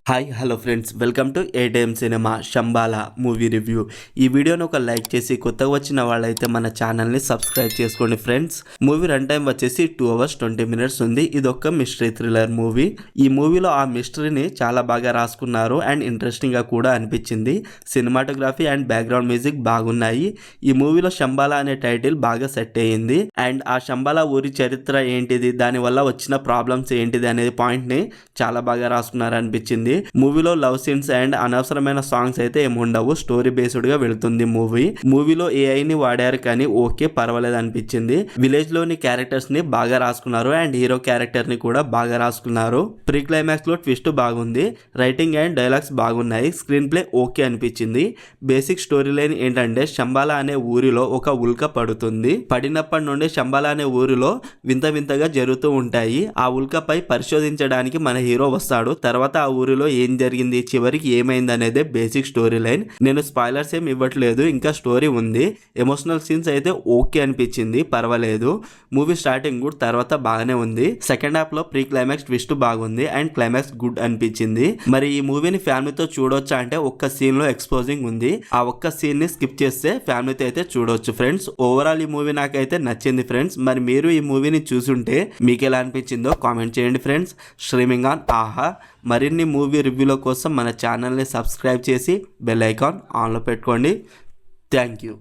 Hi hello friends, welcome to ATM cinema Shambhala movie review. ఈ వీడియోని ఒక లైక్ చేసి కొత్తగా వచ్చిన వాళ్ళైతే మన ఛానల్ని సబ్స్క్రైబ్ చేసుకోండి ఫ్రెండ్స్. మూవీ రన్ టైం వచ్చేసి 2 hours 20 minutes ఉంది. ఇది ఒక మిస్టరీ థ్రిల్లర్ మూవీ. ఈ మూవీలో ఆ మిస్టరీని చాలా బాగా రాసుకున్నారు అండ్ ఇంట్రెస్టింగ్గా కూడా అనిపించింది. సినిమాటోగ్రఫీ అండ్ బ్యాక్గ్రౌండ్ మ్యూజిక్ బాగున్నాయి. ఈ మూవీలో శంబాలా అనే టైటిల్ బాగా సెట్ అయ్యింది అండ్ ఆ శంబాలా ఊరి చరిత్ర ఏంటిది, దానివల్ల వచ్చిన ప్రాబ్లమ్స్ ఏంటిది అనేది పాయింట్ని చాలా బాగా రాసుకున్నారు అనిపించింది. మూవీలో లవ్ సీన్స్ అండ్ అనవసరమైన సాంగ్స్ అయితే ఏముండవు. స్టోరీ బేస్డ్ గా వెళుతుంది మూవీలో ఏఐ ని వాడారు కానీ ఓకే, పర్వాలేదు అనిపించింది. విలేజ్ లోని క్యారెక్టర్స్ ని బాగా రాసుకున్నారు అండ్ హీరో క్యారెక్టర్ ని కూడా బాగా రాసుకున్నారు. ప్రీ క్లైమాక్స్ లో ట్విస్ట్ బాగుంది. రైటింగ్ అండ్ డైలాగ్స్ బాగున్నాయి. స్క్రీన్ ప్లే ఓకే అనిపించింది. బేసిక్ స్టోరీ లైన్ ఏంటంటే శంబాలా అనే ఊరిలో ఒక ఉల్క పడుతుంది. పడినప్పటి నుండి శంబాలా అనే ఊరిలో వింత వింతగా జరుగుతూ ఉంటాయి. ఆ ఉల్కపై పరిశోధించడానికి మన హీరో వస్తాడు. తర్వాత ఆ ఊరిలో ఏం జరిగింది, చివరికి ఏమైంది అనేదే బేసిక్ స్టోరీ లైన్. నేను స్పాయిలర్స్ ఏం ఇవ్వట్లేదు, ఇంకా స్టోరీ ఉంది. ఎమోషనల్ సీన్స్ అయితే ఓకే అనిపించింది, పర్వాలేదు. మూవీ స్టార్టింగ్ గుడ్, తర్వాత బాగానే ఉంది. సెకండ్ హాఫ్ లో ప్రీ క్లైమాక్స్ ట్విస్ట్ బాగుంది అండ్ క్లైమాక్స్ గుడ్ అనిపించింది. మరి ఈ మూవీని ఫ్యామిలీతో చూడొచ్చా అంటే ఒక్క సీన్ లో ఎక్స్పోజింగ్ ఉంది. ఆ ఒక్క సీన్ ని స్కిప్ చేస్తే ఫ్యామిలీతో అయితే చూడొచ్చు ఫ్రెండ్స్. ఓవరాల్ ఈ మూవీ నాకైతే నచ్చింది ఫ్రెండ్స్. మరి మీరు ఈ మూవీని చూసుంటే మీకు ఎలా అనిపించిందో కామెంట్ చేయండి ఫ్రెండ్స్. స్ట్రీమింగ్ ఆన్ ఆహా. మరిన్ని మూవీ రివ్యూల కోసం మన ఛానల్ని సబ్స్క్రైబ్ చేసి బెల్ ఐకాన్ ఆన్లో పెట్టుకోండి. Thank you.